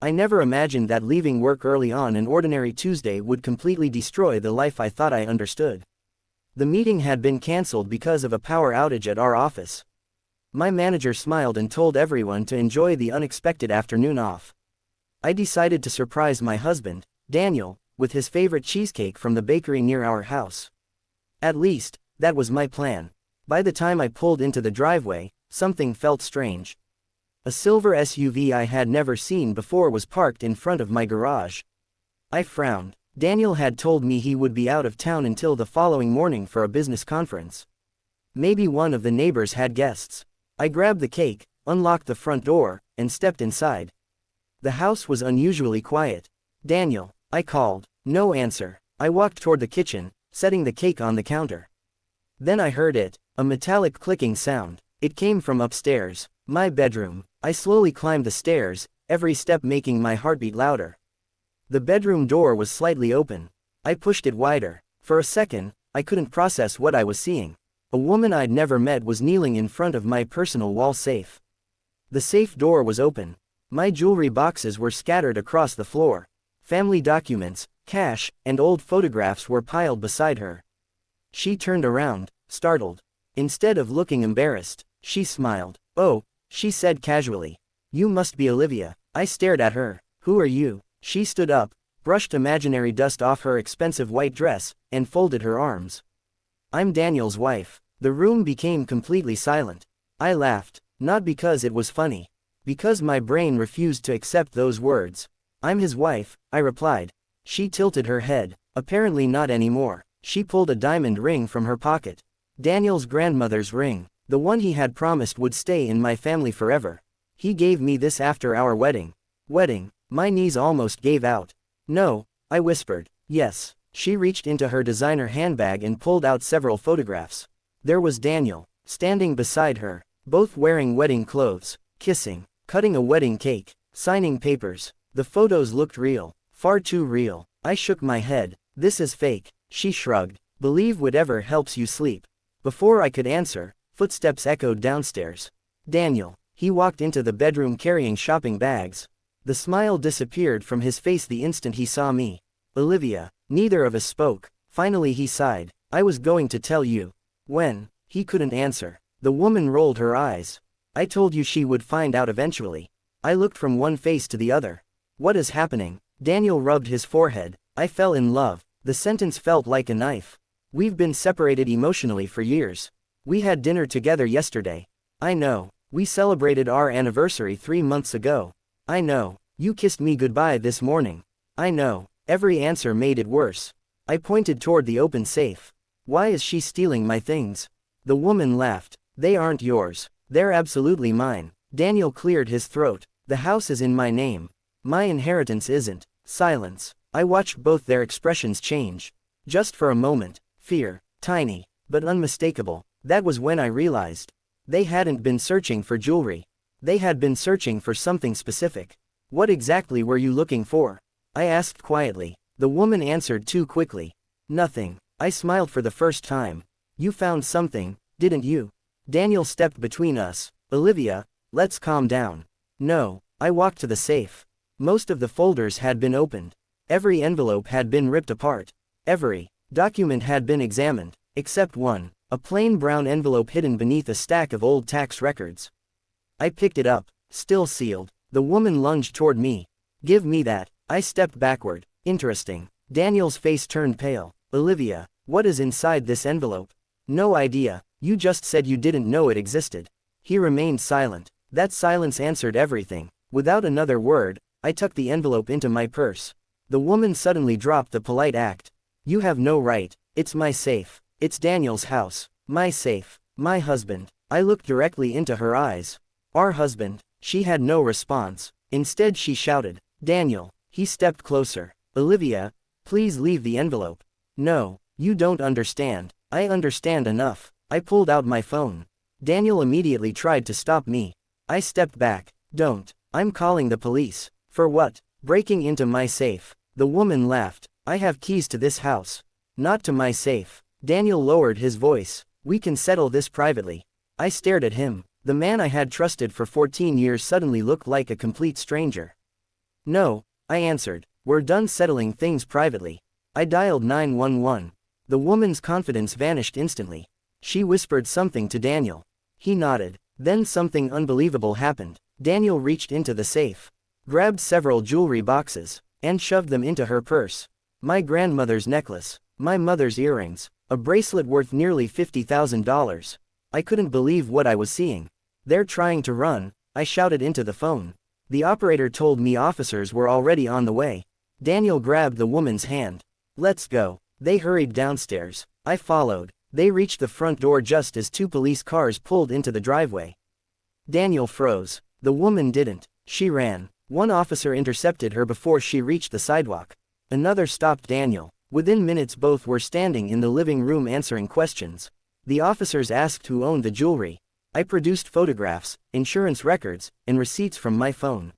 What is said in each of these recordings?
I never imagined that leaving work early on an ordinary Tuesday would completely destroy the life I thought I understood. The meeting had been cancelled because of a power outage at our office. My manager smiled and told everyone to enjoy the unexpected afternoon off. I decided to surprise my husband, Daniel, with his favorite cheesecake from the bakery near our house. At least, that was my plan. By the time I pulled into the driveway, something felt strange. A silver SUV I had never seen before was parked in front of my garage. I frowned. Daniel had told me he would be out of town until the following morning for a business conference. Maybe one of the neighbors had guests. I grabbed the cake, unlocked the front door, and stepped inside. The house was unusually quiet. "Daniel," I called. No answer. I walked toward the kitchen, setting the cake on the counter. Then I heard it, a metallic clicking sound. It came from upstairs, my bedroom. I slowly climbed the stairs, every step making my heartbeat louder. The bedroom door was slightly open. I pushed it wider. For a second, I couldn't process what I was seeing. A woman I'd never met was kneeling in front of my personal wall safe. The safe door was open. My jewelry boxes were scattered across the floor. Family documents, cash, and old photographs were piled beside her. She turned around, startled. Instead of looking embarrassed, she smiled. "Oh," she said casually. "You must be Olivia." I stared at her. "Who are you?" She stood up, brushed imaginary dust off her expensive white dress, and folded her arms. "I'm Daniel's wife." The room became completely silent. I laughed, not because it was funny. Because my brain refused to accept those words. "I'm his wife," I replied. She tilted her head. "Apparently not anymore." She pulled a diamond ring from her pocket. Daniel's grandmother's ring. The one he had promised would stay in my family forever. He gave me this after our wedding. Wedding? My knees almost gave out. "No," I whispered. "Yes." She reached into her designer handbag and pulled out several photographs. There was Daniel, standing beside her, both wearing wedding clothes, kissing, cutting a wedding cake, signing papers. The photos looked real, far too real. I shook my head. "This is fake." She shrugged. "Believe whatever helps you sleep." Before I could answer, footsteps echoed downstairs. Daniel. He walked into the bedroom carrying shopping bags. The smile disappeared from his face the instant he saw me. "Olivia." Neither of us spoke. Finally he sighed. "I was going to tell you." "When?" He couldn't answer. The woman rolled her eyes. "I told you she would find out eventually." I looked from one face to the other. "What is happening?" Daniel rubbed his forehead. "I fell in love." The sentence felt like a knife. "We've been separated emotionally for years. We had dinner together yesterday." "I know. We celebrated our anniversary 3 months ago." "I know. You kissed me goodbye this morning." "I know." Every answer made it worse. I pointed toward the open safe. "Why is she stealing my things?" The woman laughed. "They aren't yours. They're absolutely mine." Daniel cleared his throat. "The house is in my name. My inheritance isn't." Silence. I watched both their expressions change. Just for a moment. Fear. Tiny. But unmistakable. That was when I realized. They hadn't been searching for jewelry. They had been searching for something specific. "What exactly were you looking for?" I asked quietly. The woman answered too quickly. "Nothing." I smiled for the first time. "You found something, didn't you?" Daniel stepped between us. "Olivia, let's calm down." "No." I walked to the safe. Most of the folders had been opened. Every envelope had been ripped apart. Every document had been examined, except one, a plain brown envelope hidden beneath a stack of old tax records. I picked it up, still sealed. The woman lunged toward me. "Give me that." I stepped backward. "Interesting." Daniel's face turned pale. "Olivia, what is inside this envelope?" "No idea. You just said you didn't know it existed." He remained silent. That silence answered everything. Without another word, I tucked the envelope into my purse. The woman suddenly dropped the polite act. "You have no right. It's my safe. It's Daniel's house. My safe. My husband." I looked directly into her eyes. "Our husband." She had no response. Instead she shouted, "Daniel." He stepped closer. "Olivia, please leave the envelope." "No, you don't understand." "I understand enough." I pulled out my phone. Daniel immediately tried to stop me. I stepped back. "Don't. I'm calling the police." "For what?" "Breaking into my safe." The woman laughed. "I have keys to this house." "Not to my safe." Daniel lowered his voice. "We can settle this privately." I stared at him. The man I had trusted for 14 years suddenly looked like a complete stranger. No, I answered. We're done settling things privately. I dialed 911. The woman's confidence vanished instantly. She whispered something to Daniel. He nodded. Then something unbelievable happened. Daniel reached into the safe, grabbed several jewelry boxes, and shoved them into her purse. My grandmother's necklace, my mother's earrings, a bracelet worth nearly $50,000. I couldn't believe what I was seeing. They're trying to run, I shouted into the phone. The operator told me officers were already on the way. Daniel grabbed the woman's hand. Let's go. They hurried downstairs. I followed. They reached the front door just as two police cars pulled into the driveway. Daniel froze. The woman didn't. She ran. One officer intercepted her before she reached the sidewalk. Another stopped Daniel. Within minutes both were standing in the living room answering questions. The officers asked who owned the jewelry. I produced photographs, insurance records, and receipts from my phone.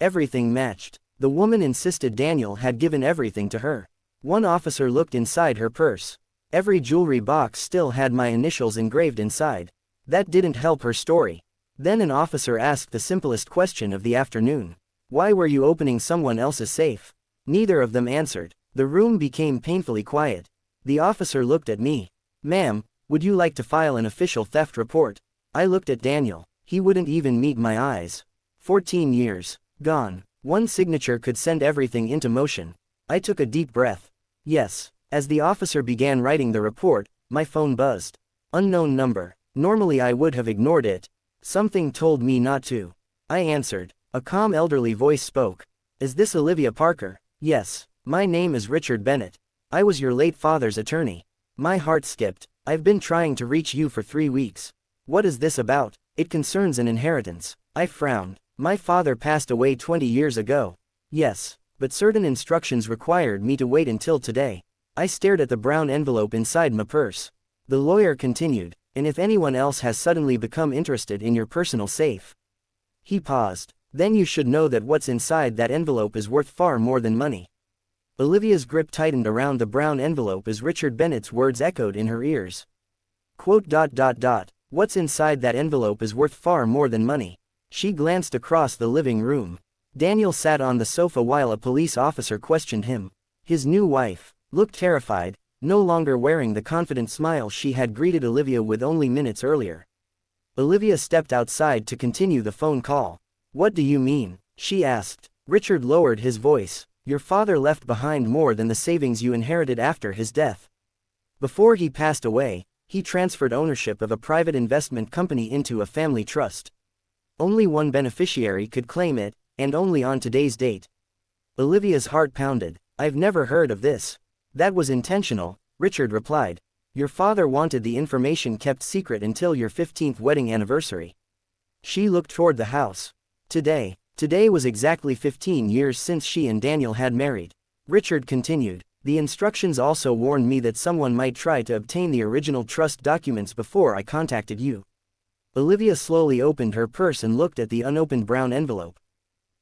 Everything matched. The woman insisted Daniel had given everything to her. One officer looked inside her purse. Every jewelry box still had my initials engraved inside. That didn't help her story. Then an officer asked the simplest question of the afternoon. Why were you opening someone else's safe? Neither of them answered. The room became painfully quiet. The officer looked at me. Ma'am, would you like to file an official theft report? I looked at Daniel. He wouldn't even meet my eyes. 14 years. Gone. One signature could send everything into motion. I took a deep breath. Yes. As the officer began writing the report, my phone buzzed. Unknown number. Normally I would have ignored it. Something told me not to. I answered. A calm elderly voice spoke. Is this Olivia Parker? Yes. My name is Richard Bennett. I was your late father's attorney. My heart skipped. I've been trying to reach you for 3 weeks. What is this about? It concerns an inheritance. I frowned. My father passed away 20 years ago. Yes, but certain instructions required me to wait until today. I stared at the brown envelope inside my purse. The lawyer continued, and if anyone else has suddenly become interested in your personal safe. He paused. Then you should know that what's inside that envelope is worth far more than money. Olivia's grip tightened around the brown envelope as Richard Bennett's words echoed in her ears. Quote. What's inside that envelope is worth far more than money. She glanced across the living room. Daniel sat on the sofa while a police officer questioned him. His new wife looked terrified, no longer wearing the confident smile she had greeted Olivia with only minutes earlier. Olivia stepped outside to continue the phone call. What do you mean? She asked. Richard lowered his voice. Your father left behind more than the savings you inherited after his death. Before he passed away, he transferred ownership of a private investment company into a family trust. Only one beneficiary could claim it, and only on today's date. Olivia's heart pounded. I've never heard of this. That was intentional, Richard replied. Your father wanted the information kept secret until your 15th wedding anniversary. She looked toward the house. Today was exactly 15 years since she and Daniel had married. Richard continued. The instructions also warned me that someone might try to obtain the original trust documents before I contacted you. Olivia slowly opened her purse and looked at the unopened brown envelope.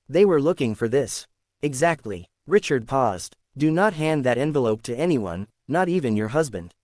They were looking for this. Exactly. Richard paused. Do not hand that envelope to anyone, not even your husband.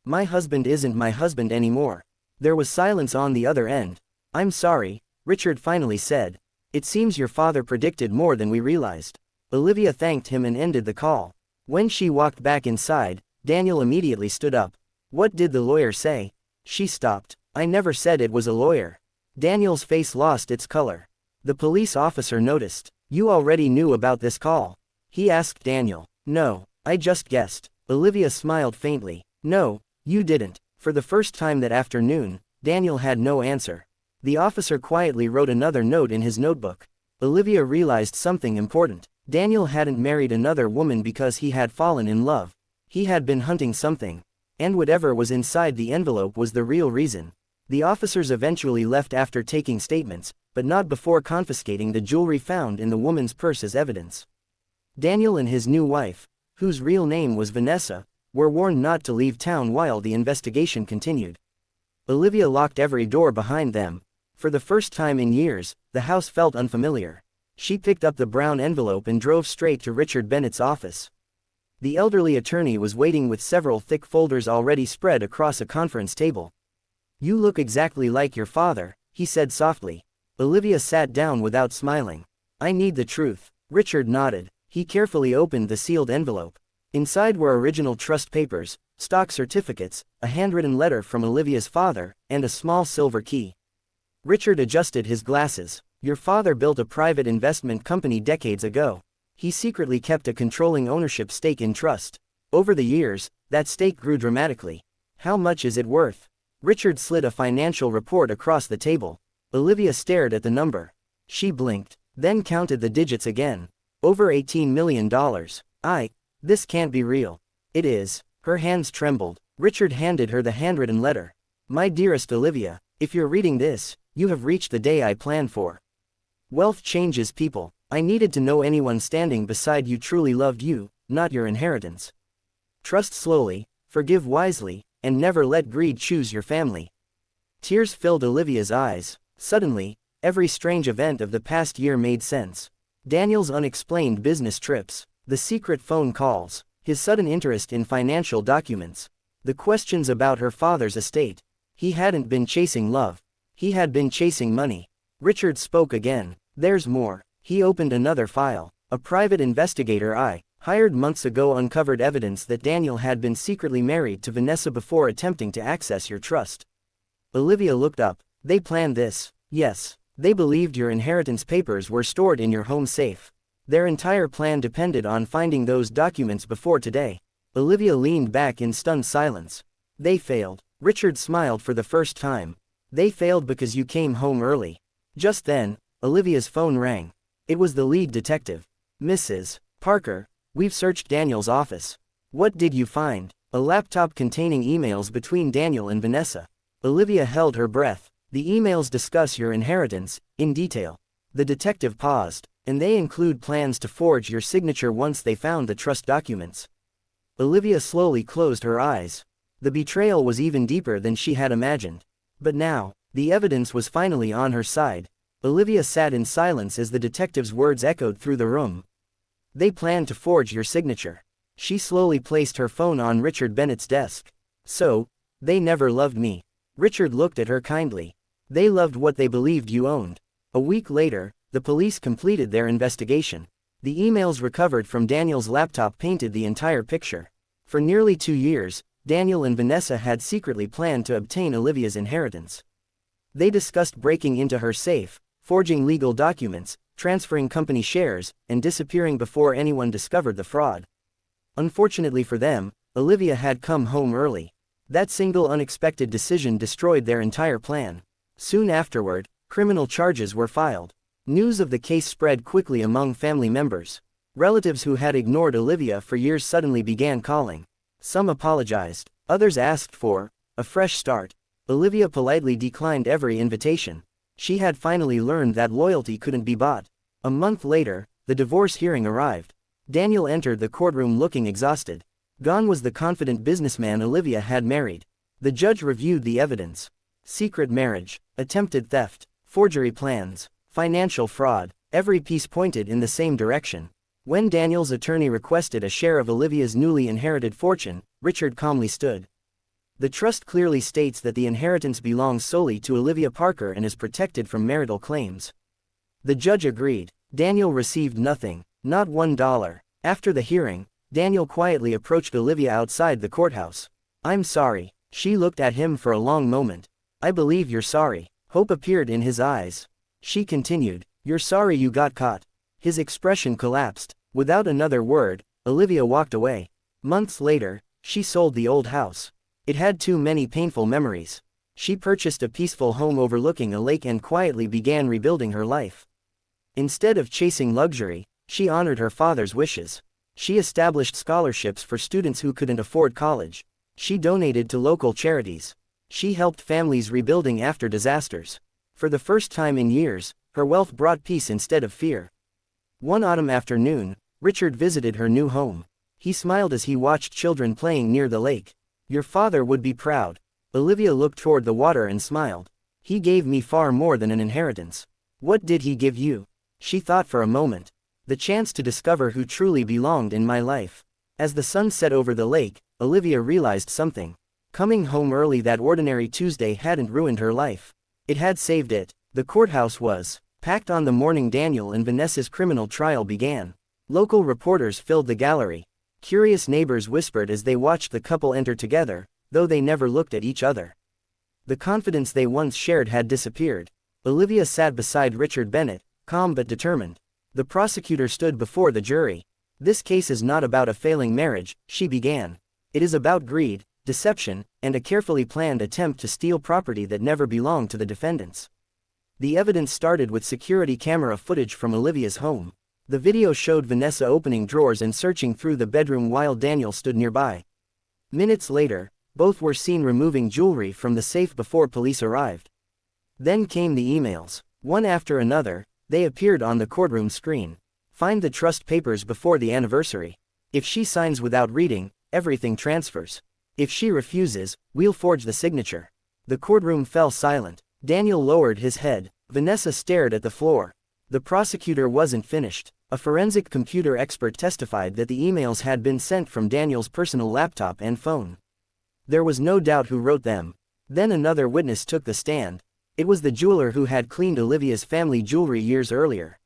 My husband isn't my husband anymore. There was silence on the other end. I'm sorry, Richard finally said. It seems your father predicted more than we realized. Olivia thanked him and ended the call. When she walked back inside, Daniel immediately stood up. What did the lawyer say? She stopped. I never said it was a lawyer. Daniel's face lost its color. The police officer noticed. You already knew about this call? He asked Daniel. No, I just guessed. Olivia smiled faintly. No, you didn't. For the first time that afternoon, Daniel had no answer. The officer quietly wrote another note in his notebook. Olivia realized something important. Daniel hadn't married another woman because he had fallen in love. He had been hunting something. And whatever was inside the envelope was the real reason. The officers eventually left after taking statements, but not before confiscating the jewelry found in the woman's purse as evidence. Daniel and his new wife, whose real name was Vanessa, were warned not to leave town while the investigation continued. Olivia locked every door behind them. For the first time in years, the house felt unfamiliar. She picked up the brown envelope and drove straight to Richard Bennett's office. The elderly attorney was waiting with several thick folders already spread across a conference table. You look exactly like your father, he said softly. Olivia sat down without smiling. I need the truth. Richard nodded. He carefully opened the sealed envelope. Inside were original trust papers, stock certificates, a handwritten letter from Olivia's father, and a small silver key. Richard adjusted his glasses. Your father built a private investment company decades ago. He secretly kept a controlling ownership stake in trust. Over the years, that stake grew dramatically. How much is it worth? Richard slid a financial report across the table. Olivia stared at the number. She blinked, then counted the digits again. Over $18 million. This can't be real. It is. Her hands trembled. Richard handed her the handwritten letter. My dearest Olivia, if you're reading this, you have reached the day I planned for. Wealth changes people. I needed to know anyone standing beside you truly loved you, not your inheritance. Trust slowly, forgive wisely, and never let greed choose your family. Tears filled Olivia's eyes. Suddenly, every strange event of the past year made sense. Daniel's unexplained business trips, the secret phone calls, his sudden interest in financial documents, the questions about her father's estate. He hadn't been chasing love. He had been chasing money. Richard spoke again. There's more. He opened another file. A private investigator I hired months ago uncovered evidence that Daniel had been secretly married to Vanessa before attempting to access your trust. Olivia looked up. They planned this. Yes. They believed your inheritance papers were stored in your home safe. Their entire plan depended on finding those documents before today. Olivia leaned back in stunned silence. They failed. Richard smiled for the first time. They failed because you came home early. Just then, Olivia's phone rang. It was the lead detective. Mrs. Parker, we've searched Daniel's office. What did you find? A laptop containing emails between Daniel and Vanessa. Olivia held her breath. The emails discuss your inheritance, in detail. The detective paused. And they include plans to forge your signature once they found the trust documents. Olivia slowly closed her eyes. The betrayal was even deeper than she had imagined. But now, the evidence was finally on her side. Olivia sat in silence as the detective's words echoed through the room. They planned to forge your signature. She slowly placed her phone on Richard Bennett's desk. So, they never loved me. Richard looked at her kindly. They loved what they believed you owned. A week later, the police completed their investigation. The emails recovered from Daniel's laptop painted the entire picture. For nearly 2 years, Daniel and Vanessa had secretly planned to obtain Olivia's inheritance. They discussed breaking into her safe, forging legal documents, transferring company shares, and disappearing before anyone discovered the fraud. Unfortunately for them, Olivia had come home early. That single unexpected decision destroyed their entire plan. Soon afterward, criminal charges were filed. News of the case spread quickly among family members. Relatives who had ignored Olivia for years suddenly began calling. Some apologized. Others asked for a fresh start. Olivia politely declined every invitation. She had finally learned that loyalty couldn't be bought. A month later, the divorce hearing arrived. Daniel entered the courtroom looking exhausted. Gone was the confident businessman Olivia had married. The judge reviewed the evidence. Secret marriage, attempted theft, forgery plans, financial fraud. Every piece pointed in the same direction. When Daniel's attorney requested a share of Olivia's newly inherited fortune, Richard calmly stood. The trust clearly states that the inheritance belongs solely to Olivia Parker and is protected from marital claims. The judge agreed. Daniel received nothing, not $1. After the hearing, Daniel quietly approached Olivia outside the courthouse. I'm sorry. She looked at him for a long moment. I believe you're sorry. Hope appeared in his eyes. She continued, you're sorry you got caught. His expression collapsed. Without another word, Olivia walked away. Months later, she sold the old house. It had too many painful memories. She purchased a peaceful home overlooking a lake and quietly began rebuilding her life. Instead of chasing luxury, she honored her father's wishes. She established scholarships for students who couldn't afford college. She donated to local charities. She helped families rebuilding after disasters. For the first time in years, her wealth brought peace instead of fear. One autumn afternoon, Richard visited her new home. He smiled as he watched children playing near the lake. Your father would be proud. Olivia looked toward the water and smiled. He gave me far more than an inheritance. What did he give you? She thought for a moment. The chance to discover who truly belonged in my life. As the sun set over the lake, Olivia realized something. Coming home early that ordinary Tuesday hadn't ruined her life. It had saved it. The courthouse was Packed on the morning Daniel and Vanessa's criminal trial began. Local reporters filled the gallery. Curious neighbors whispered as they watched the couple enter together, though they never looked at each other. The confidence they once shared had disappeared. Olivia sat beside Richard Bennett, calm but determined. The prosecutor stood before the jury. "This case is not about a failing marriage," she began. "It is about greed, deception, and a carefully planned attempt to steal property that never belonged to the defendants." The evidence started with security camera footage from Olivia's home. The video showed Vanessa opening drawers and searching through the bedroom while Daniel stood nearby. Minutes later, both were seen removing jewelry from the safe before police arrived. Then came the emails. One after another, they appeared on the courtroom screen. "Find the trust papers before the anniversary. If she signs without reading, everything transfers. If she refuses, we'll forge the signature." The courtroom fell silent. Daniel lowered his head. Vanessa stared at the floor. The prosecutor wasn't finished. A forensic computer expert testified that the emails had been sent from Daniel's personal laptop and phone. There was no doubt who wrote them. Then another witness took the stand. It was the jeweler who had cleaned Olivia's family jewelry years earlier.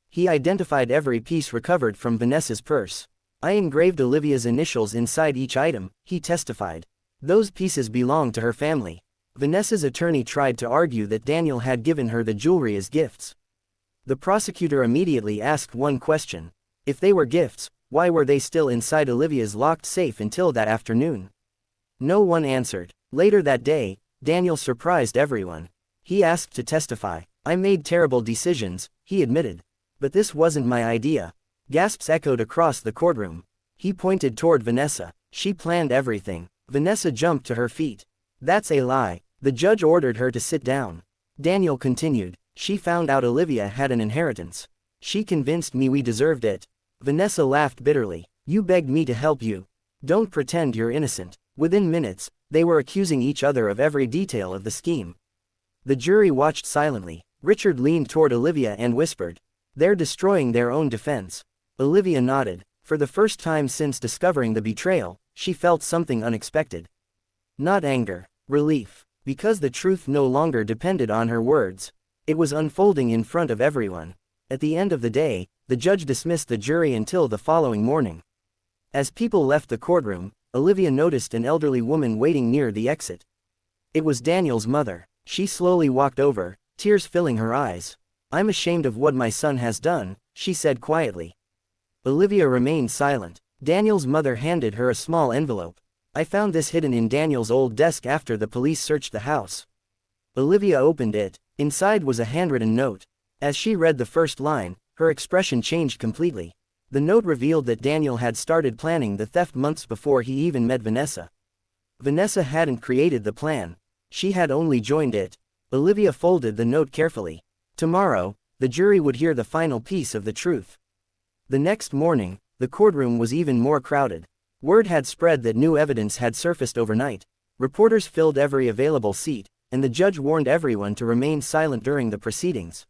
He identified every piece recovered from Vanessa's purse. "I engraved Olivia's initials inside each item," he testified. "Those pieces belonged to her family." Vanessa's attorney tried to argue that Daniel had given her the jewelry as gifts. The prosecutor immediately asked one question. If they were gifts, why were they still inside Olivia's locked safe until that afternoon? No one answered. Later that day, Daniel surprised everyone. He asked to testify. "I made terrible decisions," he admitted. "But this wasn't my idea." Gasps echoed across the courtroom. He pointed toward Vanessa. "She planned everything." Vanessa jumped to her feet. "That's a lie." The judge ordered her to sit down. Daniel continued. "She found out Olivia had an inheritance. She convinced me we deserved it." Vanessa laughed bitterly. "You begged me to help you. Don't pretend you're innocent." Within minutes, they were accusing each other of every detail of the scheme. The jury watched silently. Richard leaned toward Olivia and whispered, "They're destroying their own defense." Olivia nodded. For the first time since discovering the betrayal, she felt something unexpected. Not anger, relief. Because the truth no longer depended on her words. It was unfolding in front of everyone. At the end of the day, the judge dismissed the jury until the following morning. As people left the courtroom, Olivia noticed an elderly woman waiting near the exit. It was Daniel's mother. She slowly walked over, tears filling her eyes. "I'm ashamed of what my son has done," she said quietly. Olivia remained silent. Daniel's mother handed her a small envelope. "I found this hidden in Daniel's old desk after the police searched the house." Olivia opened it. Inside was a handwritten note. As she read the first line, her expression changed completely. The note revealed that Daniel had started planning the theft months before he even met Vanessa. Vanessa hadn't created the plan. She had only joined it. Olivia folded the note carefully. Tomorrow, the jury would hear the final piece of the truth. The next morning, the courtroom was even more crowded. Word had spread that new evidence had surfaced overnight. Reporters filled every available seat, and the judge warned everyone to remain silent during the proceedings.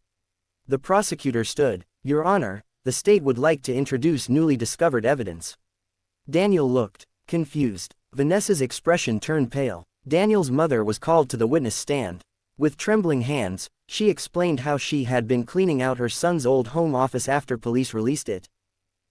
The prosecutor stood. "Your Honor, the state would like to introduce newly discovered evidence." Daniel looked confused. Vanessa's expression turned pale. Daniel's mother was called to the witness stand. With trembling hands, she explained how she had been cleaning out her son's old home office after police released it.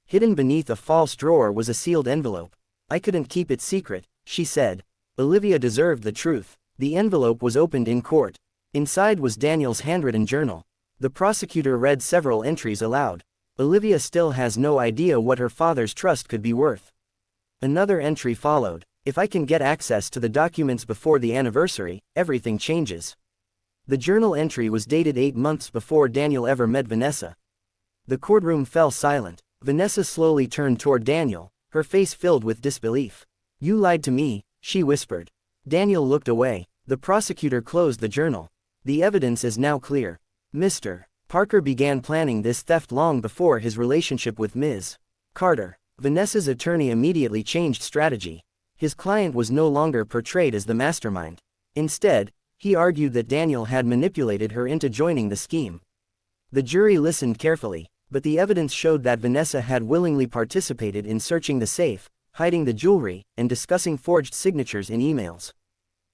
Hidden beneath a false drawer was a sealed envelope. "I couldn't keep it secret," she said. Olivia deserved the truth. The envelope was opened in court. Inside was Daniel's handwritten journal. The prosecutor read several entries aloud. "Olivia still has no idea what her father's trust could be worth." Another entry followed. "If I can get access to the documents before the anniversary, everything changes." The journal entry was dated 8 months before Daniel ever met Vanessa. The courtroom fell silent. Vanessa slowly turned toward Daniel, her face filled with disbelief. "You lied to me," she whispered. Daniel looked away. The prosecutor closed the journal. "The evidence is now clear. Mr. Parker began planning this theft long before his relationship with Ms. Carter." Vanessa's attorney immediately changed strategy. His client was no longer portrayed as the mastermind. Instead, he argued that Daniel had manipulated her into joining the scheme. The jury listened carefully, but the evidence showed that Vanessa had willingly participated in searching the safe, hiding the jewelry, and discussing forged signatures in emails.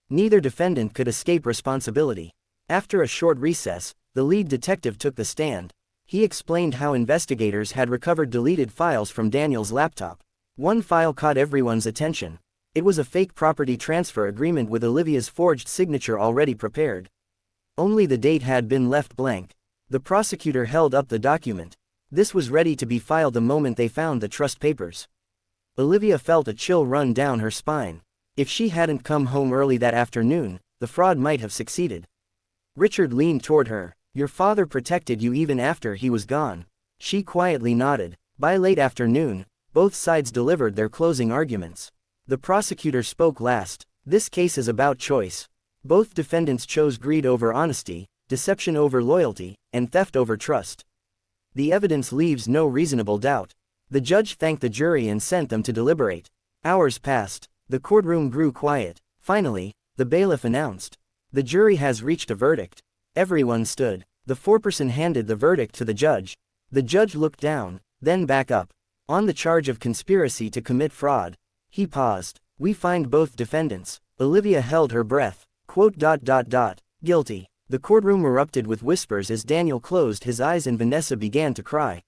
Neither defendant could escape responsibility. After a short recess, the The lead detective took the stand. He explained how investigators had recovered deleted files from Daniel's laptop. One file caught everyone's attention. It was a fake property transfer agreement with Olivia's forged signature already prepared. Only the date had been left blank. The prosecutor held up the document. This was ready to be filed the moment they found the trust papers. Olivia felt a chill run down her spine. If she hadn't come home early that afternoon, the fraud might have succeeded. Richard leaned toward her. "Your father protected you even after he was gone." She quietly nodded. By late afternoon, both sides delivered their closing arguments. The prosecutor spoke last. "This case is about choice. Both defendants chose greed over honesty, deception over loyalty, and theft over trust. The evidence leaves no reasonable doubt." The judge thanked the jury and sent them to deliberate. Hours passed. The courtroom grew quiet. Finally, the bailiff announced, "The jury has reached a verdict." Everyone stood. The foreperson handed the verdict to the judge. The judge looked down, then back up. "On the charge of conspiracy to commit fraud." He paused. "We find both defendants." Olivia held her breath. "Guilty." The courtroom erupted with whispers as Daniel closed his eyes and Vanessa began to cry.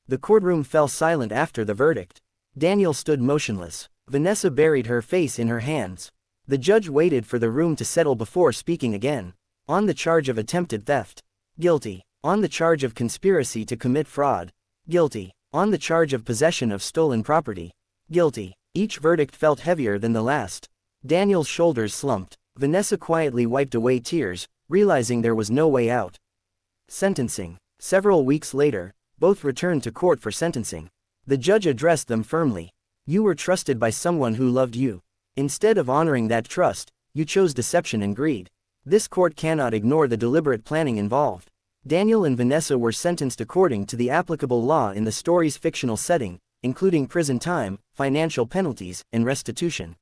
The courtroom fell silent after the verdict. Daniel stood motionless. Vanessa buried her face in her hands. The judge waited for the room to settle before speaking again. "On the charge of attempted theft." Guilty. "On the charge of conspiracy to commit fraud." Guilty. "On the charge of possession of stolen property." Guilty. Each verdict felt heavier than the last. Daniel's shoulders slumped. Vanessa quietly wiped away tears, realizing there was no way out. Sentencing. Several weeks later, both returned to court for sentencing. The judge addressed them firmly. "You were trusted by someone who loved you. Instead of honoring that trust, you chose deception and greed. This court cannot ignore the deliberate planning involved." Daniel and Vanessa were sentenced according to the applicable law in the story's fictional setting, including prison time, financial penalties, and restitution.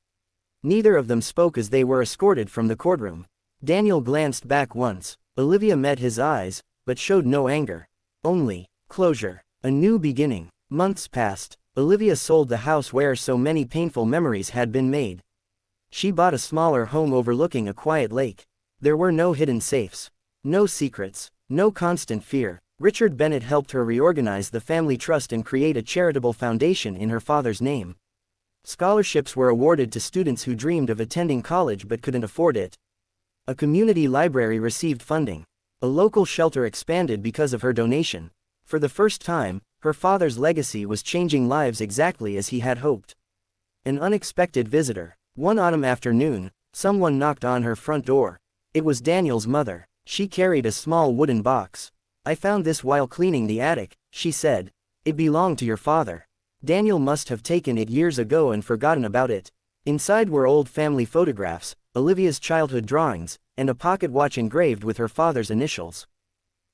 Neither of them spoke as they were escorted from the courtroom. Daniel glanced back once. Olivia met his eyes, but showed no anger. Only closure. A new beginning. Months passed. Olivia sold the house where so many painful memories had been made. She bought a smaller home overlooking a quiet lake. There were no hidden safes. No secrets. No constant fear. Richard Bennett helped her reorganize the family trust and create a charitable foundation in her father's name. Scholarships were awarded to students who dreamed of attending college but couldn't afford it. A community library received funding. A local shelter expanded because of her donation. For the first time, her father's legacy was changing lives exactly as he had hoped. An unexpected visitor. One autumn afternoon, someone knocked on her front door. It was Daniel's mother. She carried a small wooden box. "I found this while cleaning the attic," she said. "It belonged to your father. Daniel must have taken it years ago and forgotten about it." Inside were old family photographs, Olivia's childhood drawings, and a pocket watch engraved with her father's initials.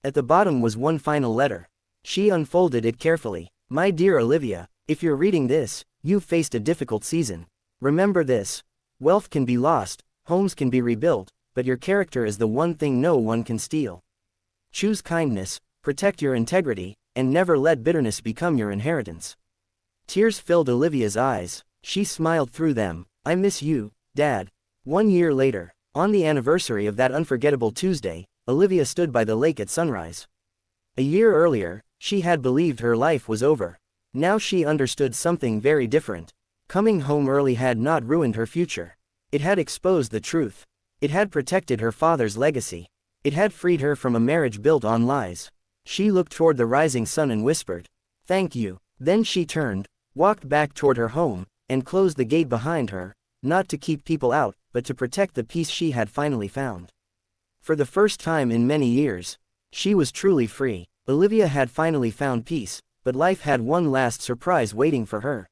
At the bottom was one final letter. She unfolded it carefully. "My dear Olivia, if you're reading this, you've faced a difficult season. Remember this. Wealth can be lost, homes can be rebuilt, but your character is the one thing no one can steal. Choose kindness, protect your integrity, and never let bitterness become your inheritance." Tears filled Olivia's eyes. She smiled through them. "I miss you, Dad." 1 year later, on the anniversary of that unforgettable Tuesday, Olivia stood by the lake at sunrise. A year earlier, she had believed her life was over. Now she understood something very different. Coming home early had not ruined her future. It had exposed the truth. It had protected her father's legacy. It had freed her from a marriage built on lies. She looked toward the rising sun and whispered, "Thank you." Then she turned, walked back toward her home, and closed the gate behind her, not to keep people out, but to protect the peace she had finally found. For the first time in many years, she was truly free. Olivia had finally found peace, but life had one last surprise waiting for her.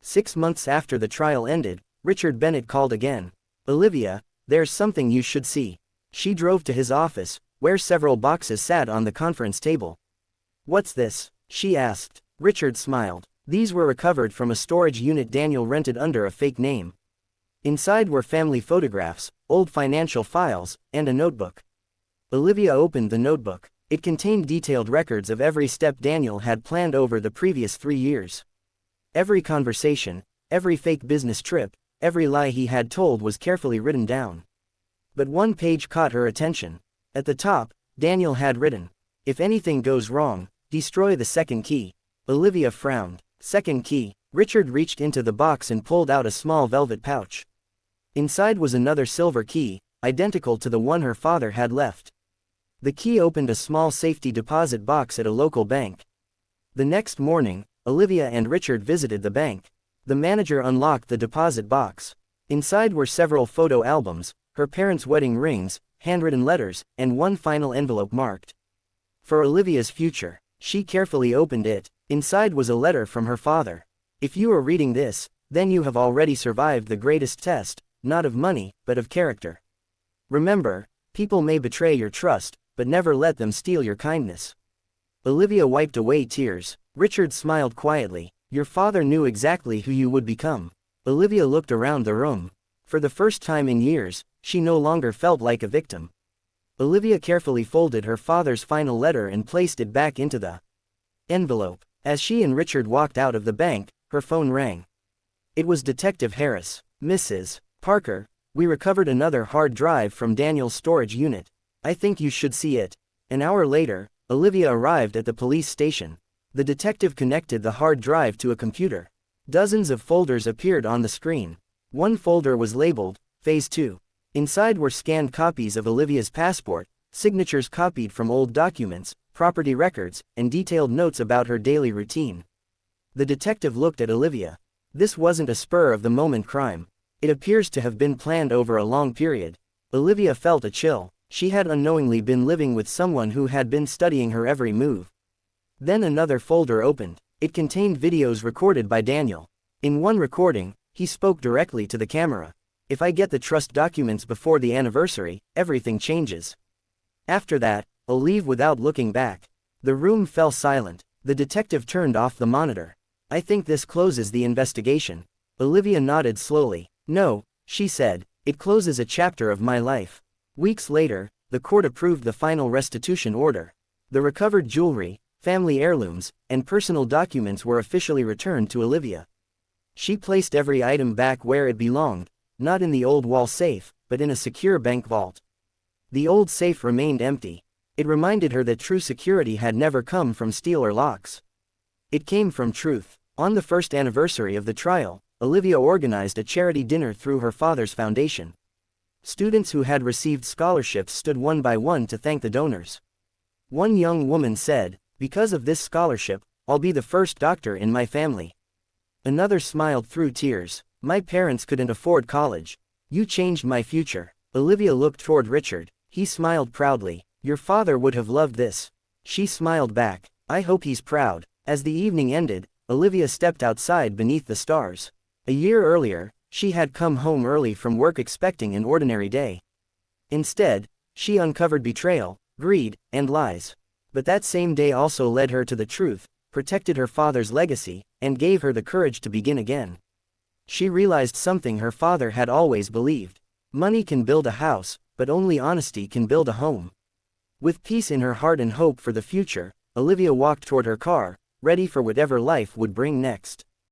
6 months after the trial ended, Richard Bennett called again. "Olivia, there's something you should see." She drove to his office, where several boxes sat on the conference table. "What's this?" she asked. Richard smiled. These were recovered from a storage unit Daniel rented under a fake name. Inside were family photographs, old financial files, and a notebook. Olivia opened the notebook. It contained detailed records of every step Daniel had planned over the previous 3 years. Every conversation, every fake business trip, every lie he had told was carefully written down. But one page caught her attention. At the top, Daniel had written. If anything goes wrong, destroy the second key. Olivia frowned. Second key. Richard reached into the box and pulled out a small velvet pouch. Inside was another silver key, identical to the one her father had left. The key opened a small safety deposit box at a local bank. The next morning, Olivia and Richard visited the bank. The manager unlocked the deposit box. Inside were several photo albums, her parents' wedding rings, handwritten letters, and one final envelope marked for Olivia's future. She carefully opened it. Inside was a letter from her father. If you are reading this, then you have already survived the greatest test, not of money, but of character. Remember, people may betray your trust, but never let them steal your kindness. Olivia wiped away tears. Richard smiled quietly. Your father knew exactly who you would become. Olivia looked around the room. For the first time in years, she no longer felt like a victim. Olivia carefully folded her father's final letter and placed it back into the envelope. As she and Richard walked out of the bank, her phone rang. It was Detective Harris. Mrs. Parker, we recovered another hard drive from Daniel's storage unit. I think you should see it. An hour later, Olivia arrived at the police station. The detective connected the hard drive to a computer. Dozens of folders appeared on the screen. One folder was labeled, Phase 2. Inside were scanned copies of Olivia's passport, signatures copied from old documents, property records, and detailed notes about her daily routine. The detective looked at Olivia. This wasn't a spur-of-the-moment crime. It appears to have been planned over a long period. Olivia felt a chill. She had unknowingly been living with someone who had been studying her every move. Then another folder opened. It contained videos recorded by Daniel. In one recording, he spoke directly to the camera. If I get the trust documents before the anniversary, everything changes. After that, I'll leave without looking back. The room fell silent. The detective turned off the monitor. I think this closes the investigation. Olivia nodded slowly. No, she said, it closes a chapter of my life. Weeks later, the court approved the final restitution order. The recovered jewelry, family heirlooms, and personal documents were officially returned to Olivia. She placed every item back where it belonged, not in the old wall safe, but in a secure bank vault. The old safe remained empty. It reminded her that true security had never come from steel or locks. It came from truth. On the first anniversary of the trial, Olivia organized a charity dinner through her father's foundation. Students who had received scholarships stood one by one to thank the donors. One young woman said, "Because of this scholarship, I'll be the first doctor in my family." Another smiled through tears. "My parents couldn't afford college. You changed my future." Olivia looked toward Richard. He smiled proudly. "Your father would have loved this." She smiled back. "I hope he's proud." As the evening ended, Olivia stepped outside beneath the stars. A year earlier, she had come home early from work expecting an ordinary day. Instead, she uncovered betrayal, greed, and lies. But that same day also led her to the truth, protected her father's legacy, and gave her the courage to begin again. She realized something her father had always believed. Money can build a house, but only honesty can build a home. With peace in her heart and hope for the future, Olivia walked toward her car, ready for whatever life would bring next.